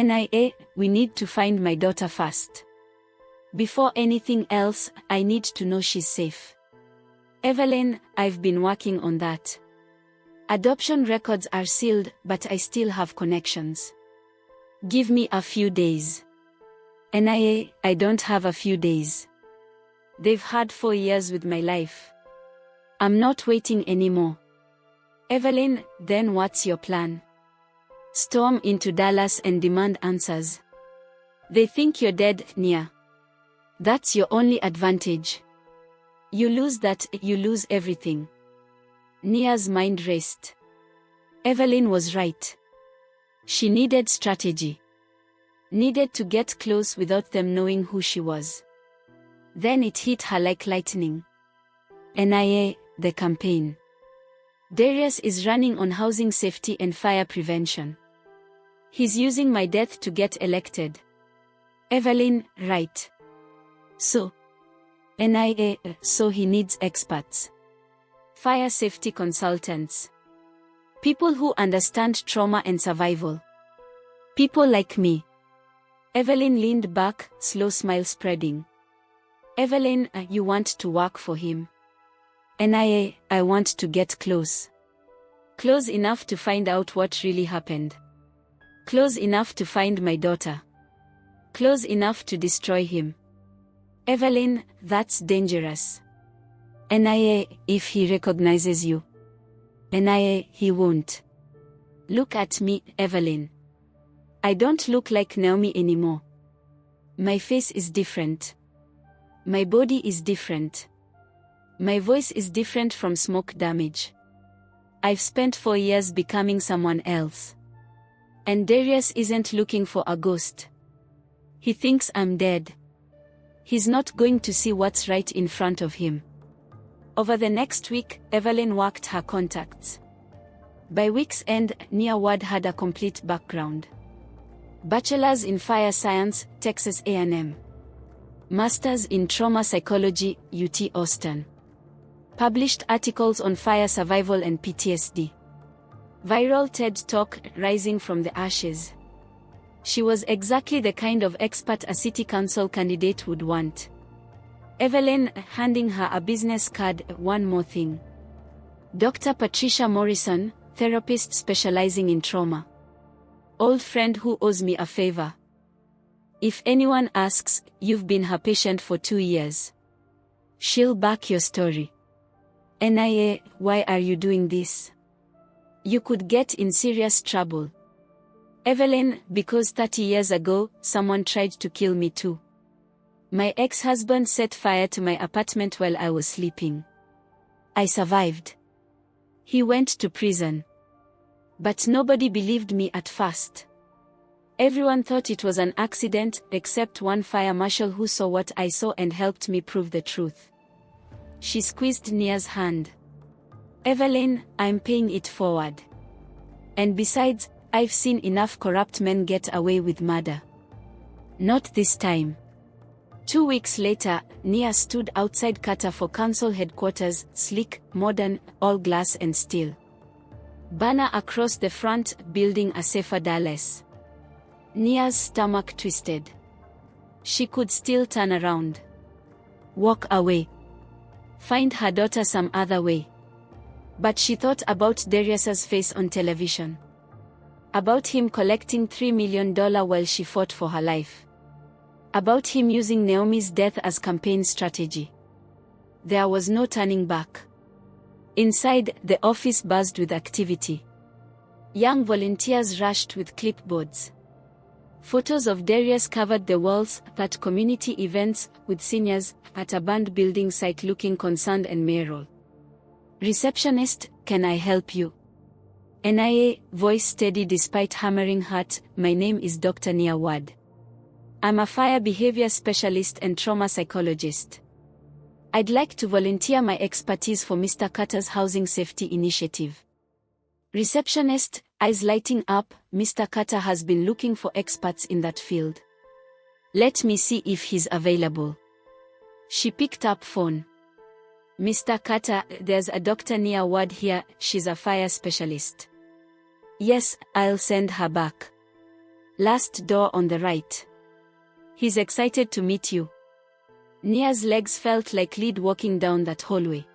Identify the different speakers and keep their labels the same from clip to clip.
Speaker 1: Nia, we need to find my daughter first. Before anything else, I need to know she's safe. Evelyn, I've been working on that. Adoption records are sealed, but I still have connections. Give me a few days. Nia, I don't have a few days. They've had 4 years with my life. I'm not waiting anymore. Evelyn, then what's your plan? Storm into Dallas and demand answers. They think you're dead, Nia. That's your only advantage. You lose that, you lose everything. Nia's mind raced. Evelyn was right. She needed strategy. Needed to get close without them knowing who she was. Then it hit her like lightning. Nia, the campaign. Darius is running on housing safety and fire prevention. He's using my death to get elected. Evelyn, right. So, Nia, so he needs experts. Fire safety consultants. People who understand trauma and survival. People like me. Evelyn leaned back, slow smile spreading. Evelyn, you want to work for him. Nia, I want to get close. Close enough to find out what really happened. Close enough to find my daughter. Close enough to destroy him. Evelyn, that's dangerous. Nia, if he recognizes you. Nia, he won't. Look at me, Evelyn. I don't look like Naomi anymore. My face is different. My body is different. My voice is different from smoke damage. I've spent 4 years becoming someone else. And Darius isn't looking for a ghost. He thinks I'm dead. He's not going to see what's right in front of him. Over the next week, Evelyn worked her contacts. By week's end, Nia Ward had a complete background. Bachelor's in Fire Science, Texas A&M. Master's in Trauma Psychology, UT Austin. Published articles on fire survival and PTSD. Viral TED Talk, Rising from the Ashes. She was exactly the kind of expert a city council candidate would want. Evelyn, handing her a business card, one more thing. Dr. Patricia Morrison, therapist specializing in trauma. Old friend who owes me a favor. If anyone asks, you've been her patient for 2 years. She'll back your story. Nia, why are you doing this? You could get in serious trouble. Evelyn, because 30 years ago, someone tried to kill me too. My ex-husband set fire to my apartment while I was sleeping. I survived. He went to prison. But nobody believed me at first. Everyone thought it was an accident, except one fire marshal who saw what I saw and helped me prove the truth. She squeezed Nia's hand. Evelyn, I'm paying it forward. And besides, I've seen enough corrupt men get away with murder. Not this time. 2 weeks later, Nia stood outside Carter for council headquarters, sleek, modern, all glass and steel. Banner across the front, building a safer Dallas. Nia's stomach twisted. She could still turn around. Walk away. Find her daughter some other way. But she thought about Darius's face on television. About him collecting $3 million while she fought for her life. About him using Naomi's death as campaign strategy. There was no turning back. Inside, the office buzzed with activity. Young volunteers rushed with clipboards. Photos of Darius covered the walls at community events, with seniors at a band building site looking concerned and mayoral. Receptionist, can I help you? Nia, voice steady despite hammering heart, my name is Dr. Nia Ward. I'm a fire behavior specialist and trauma psychologist. I'd like to volunteer my expertise for Mr. Carter's housing safety initiative. Receptionist, eyes lighting up, Mr. Carter has been looking for experts in that field. Let me see if he's available. She picked up phone. Mr. Carter, there's a Dr. Nia Ward here, she's a fire specialist. Yes, I'll send her back. Last door on the right. He's excited to meet you. Nia's legs felt like lead walking down that hallway.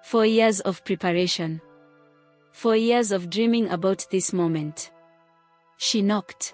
Speaker 1: 4 years of preparation. 4 years of dreaming about this moment. She knocked.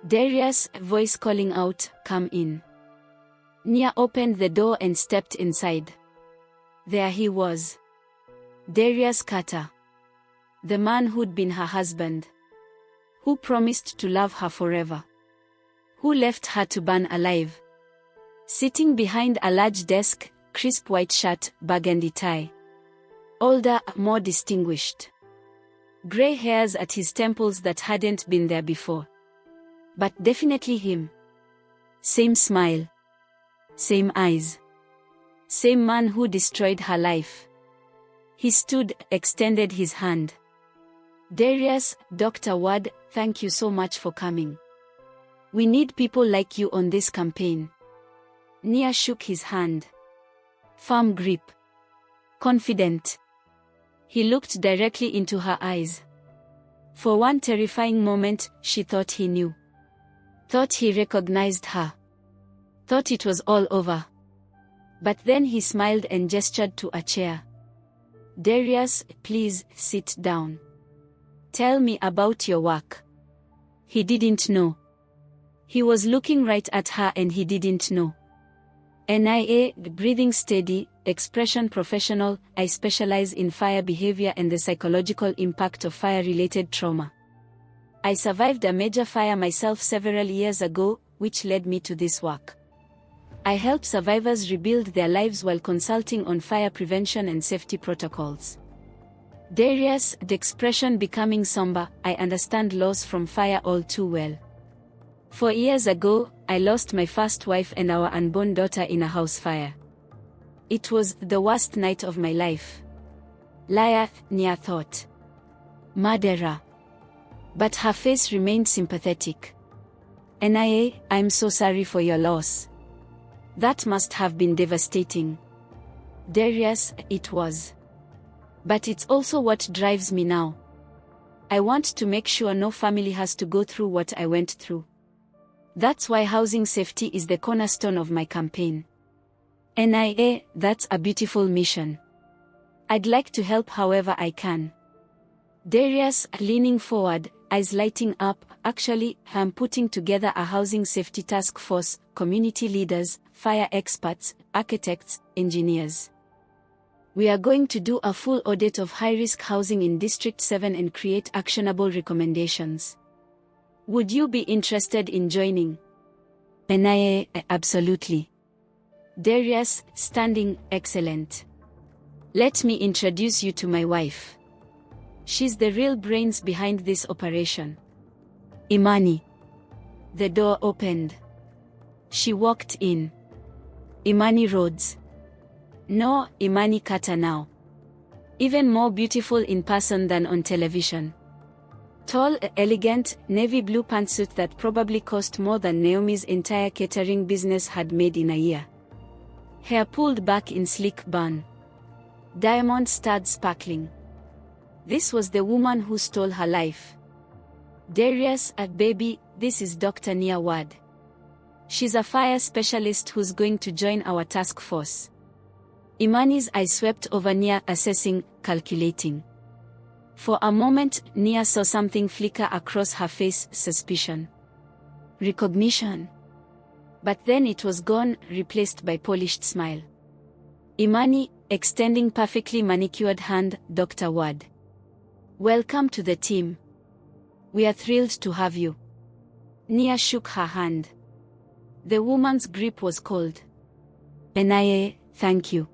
Speaker 1: Darius' voice calling out, "Come in." Nia opened the door and stepped inside. There he was. Darius Carter. The man who'd been her husband. Who promised to love her forever. Who left her to burn alive. Sitting behind a large desk, crisp white shirt, burgundy tie. Older, more distinguished. Gray hairs at his temples that hadn't been there before. But definitely him. Same smile. Same eyes. Same man who destroyed her life. He stood, extended his hand. "Darius, Dr. Ward, thank you so much for coming. We need people like you on this campaign." Nia shook his hand. Firm grip. Confident. He looked directly into her eyes. For one terrifying moment, she thought he knew. Thought he recognized her. Thought it was all over. But then he smiled and gestured to a chair. "Darius, please, sit down. Tell me about your work." He didn't know. He was looking right at her and he didn't know. "Nia, breathing steady, expression professional, I specialize in fire behavior and the psychological impact of fire-related trauma. I survived a major fire myself several years ago, which led me to this work. I help survivors rebuild their lives while consulting on fire prevention and safety protocols." Darius, the expression becoming somber, "I understand loss from fire all too well. 4 years ago, I lost my first wife and our unborn daughter in a house fire. It was the worst night of my life." Liar, Nia thought. Murderer. But her face remained sympathetic. "Nia, I'm so sorry for your loss. That must have been devastating." Darius, "It was. But it's also what drives me now. I want to make sure no family has to go through what I went through. That's why housing safety is the cornerstone of my campaign." "Nia, that's a beautiful mission. I'd like to help however I can." Darius, leaning forward, eyes lighting up, "Actually, I'm putting together a housing safety task force, community leaders, fire experts, architects, engineers. We are going to do a full audit of high-risk housing in District 7 and create actionable recommendations. Would you be interested in joining?" "Nia, absolutely." Darius, standing, "Excellent. Let me introduce you to my wife. She's the real brains behind this operation. Imani." The door opened. She walked in. Imani Rhodes. No, Imani Carter now. Even more beautiful in person than on television. Tall, elegant, navy blue pantsuit that probably cost more than Naomi's entire catering business had made in a year. Hair pulled back in sleek bun. Diamond studs sparkling. This was the woman who stole her life. "Darius, baby, this is Dr. Nia Ward. She's a fire specialist who's going to join our task force." Imani's eyes swept over Nia, assessing, calculating. For a moment, Nia saw something flicker across her face, suspicion. Recognition. But then it was gone, replaced by polished smile. Imani, extending perfectly manicured hand, "Dr. Ward. Welcome to the team. We are thrilled to have you." Nia shook her hand. The woman's grip was cold. "Nia, thank you.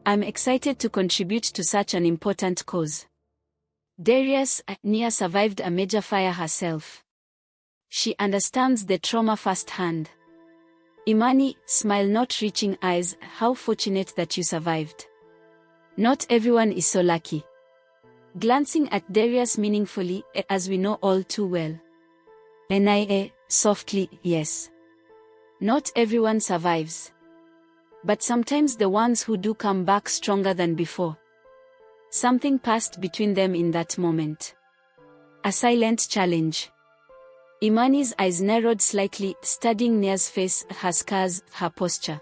Speaker 1: I'm excited to contribute to such an important cause." Darius, Nia survived a major fire herself. She understands the trauma firsthand. Imani, smile, not reaching eyes, "How fortunate that you survived. Not everyone is so lucky." Glancing at Darius meaningfully, "As we know all too well." Nia, softly, "Yes. Not everyone survives. But sometimes the ones who do come back stronger than before." Something passed between them in that moment. A silent challenge. Imani's eyes narrowed slightly, studying Nia's face, her scars, her posture.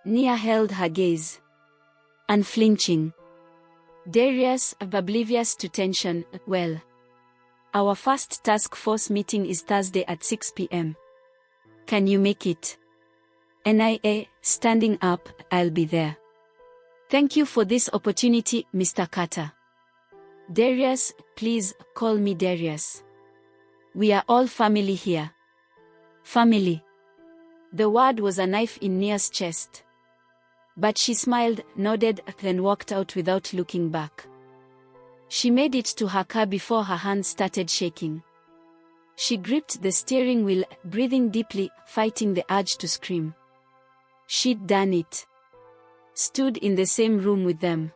Speaker 1: Nia held her gaze, unflinching. Darius, oblivious to tension, well. Our first task force meeting is Thursday at 6 p.m. Can you make it? Nia, standing up, I'll be there. Thank you for this opportunity, Mr. Carter. Darius, please, call me Darius. We are all family here. Family. The word was a knife in Nia's chest. But she smiled, nodded, then walked out without looking back. She made it to her car before her hands started shaking. She gripped the steering wheel, breathing deeply, fighting the urge to scream. She'd done it. Stood in the same room with them.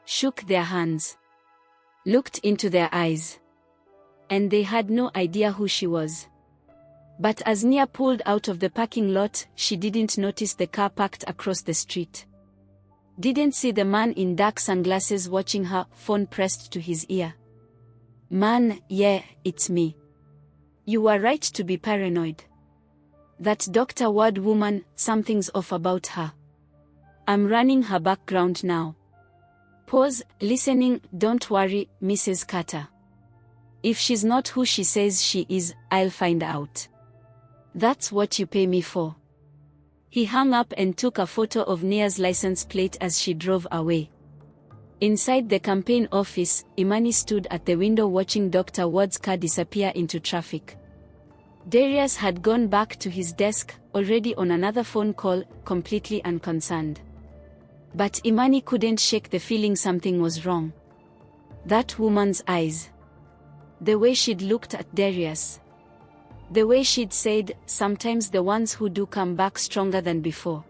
Speaker 1: Shook their hands. Looked into their eyes. And they had no idea who she was. But as Nia pulled out of the parking lot, she didn't notice the car parked across the street. Didn't see the man in dark sunglasses watching her, phone pressed to his ear. Man, yeah, it's me. You were right to be paranoid. That Dr. Ward woman, something's off about her. I'm running her background now. Pause, listening, don't worry, Mrs. Carter. If she's not who she says she is, I'll find out. That's what you pay me for. He hung up and took a photo of Nia's license plate as she drove away. Inside the campaign office, Imani stood at the window watching Dr. Ward's car disappear into traffic. Darius had gone back to his desk, already on another phone call, completely unconcerned. But Imani couldn't shake the feeling something was wrong. That woman's eyes. The way she'd looked at Darius. The way she'd said, sometimes the ones who do come back stronger than before.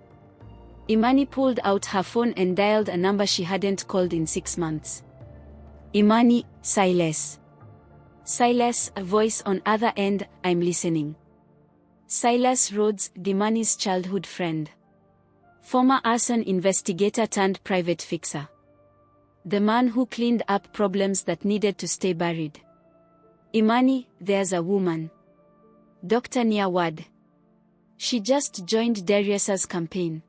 Speaker 1: Imani pulled out her phone and dialed a number she hadn't called in 6 months. Imani, Silas. Silas, a voice on other end, I'm listening. Silas Rhodes, Imani's childhood friend. Former arson investigator turned private fixer. The man who cleaned up problems that needed to stay buried. Imani, there's a woman. Dr. Nia Ward. She just joined Darius's campaign.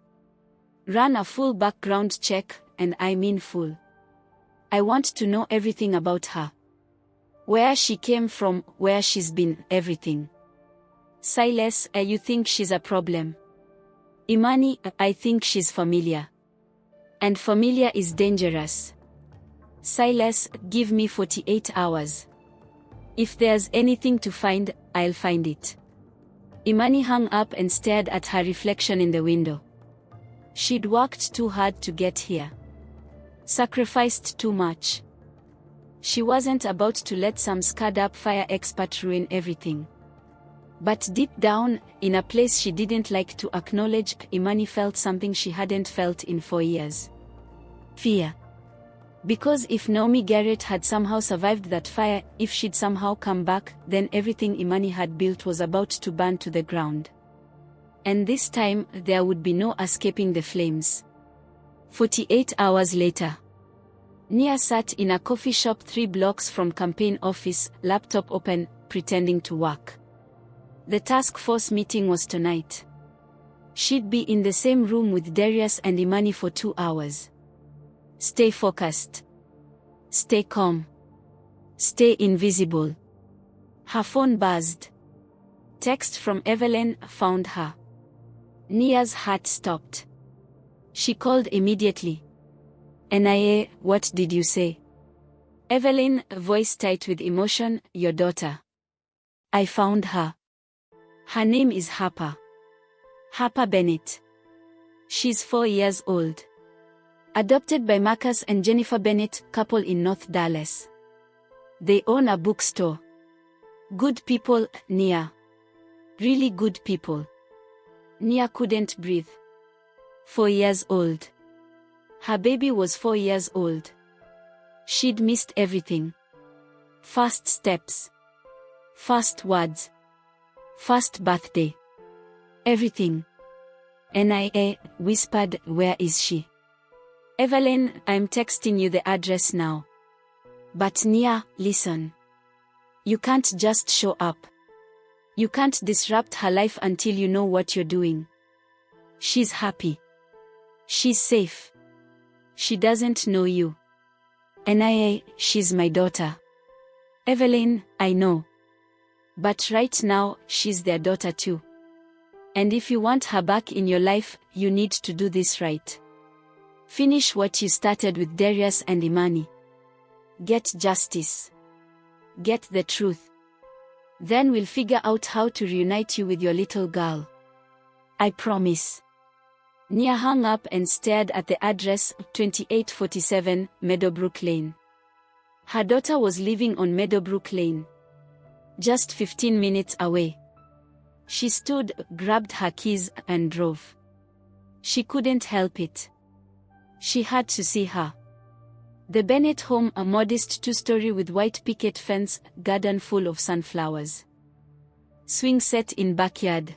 Speaker 1: Ran a full background check, and I mean full. I want to know everything about her. Where she came from, where she's been, everything. Silas, you think she's a problem? Imani, I think she's familiar. And familiar is dangerous. Silas, give me 48 hours. If there's anything to find, I'll find it. Imani hung up and stared at her reflection in the window. She'd worked too hard to get here. Sacrificed too much. She wasn't about to let some scarred-up fire expert ruin everything. But deep down, in a place she didn't like to acknowledge, Imani felt something she hadn't felt in 4 years. Fear. Because if Naomi Garrett had somehow survived that fire, if she'd somehow come back, then everything Imani had built was about to burn to the ground. And this time, there would be no escaping the flames. 48 hours later. Nia sat in a coffee shop 3 blocks from campaign office, laptop open, pretending to work. The task force meeting was tonight. She'd be in the same room with Darius and Imani for 2 hours. Stay focused. Stay calm. Stay invisible. Her phone buzzed. Text from Evelyn found her. Nia's heart stopped. She called immediately. Nia, what did you say? Evelyn, voice tight with emotion, your daughter. I found her. Her name is Harper. Harper Bennett. She's 4 years old. Adopted by Marcus and Jennifer Bennett, couple in North Dallas. They own a bookstore. Good people, Nia. Really good people. Nia couldn't breathe. 4 years old. Her baby was 4 years old. She'd missed everything. First steps. First words. First birthday. Everything. Nia whispered, where is she? Evelyn, I'm texting you the address now. But Nia, listen. You can't just show up. You can't disrupt her life until you know what you're doing. She's happy. She's safe. She doesn't know you. Nia, she's my daughter. Evelyn, I know. But right now, she's their daughter too. And if you want her back in your life, you need to do this right. Finish what you started with Darius and Imani. Get justice. Get the truth. Then we'll figure out how to reunite you with your little girl. I promise. Nia hung up and stared at the address, 2847, Meadowbrook Lane. Her daughter was living on Meadowbrook Lane. Just 15 minutes away. She stood, grabbed her keys, and drove. She couldn't help it. She had to see her. The Bennett home, a modest two-story with white picket fence, garden full of sunflowers. Swing set in backyard.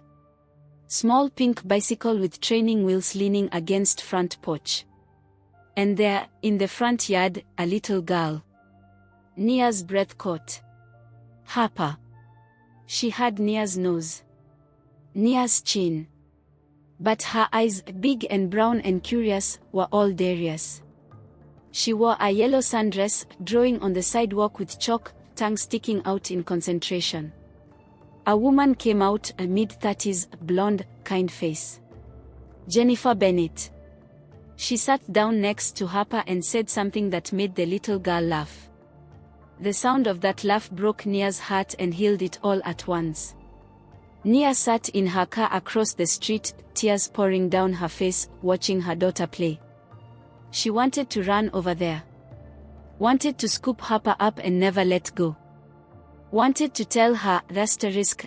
Speaker 1: Small pink bicycle with training wheels leaning against front porch. And there, in the front yard, a little girl. Nia's breath caught. Harper. She had Nia's nose. Nia's chin. But her eyes, big and brown and curious, were all Darius. She wore a yellow sundress, drawing on the sidewalk with chalk, tongue sticking out in concentration. A woman came out, a mid-30s, blonde, kind face. Jennifer Bennett. She sat down next to Harper and said something that made the little girl laugh. The sound of that laugh broke Nia's heart and healed it all at once. Nia sat in her car across the street, tears pouring down her face, watching her daughter play. She wanted to run over there. Wanted to scoop Harper up and never let go. Wanted to tell her,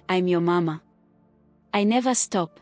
Speaker 1: "I'm your mama. I never stop."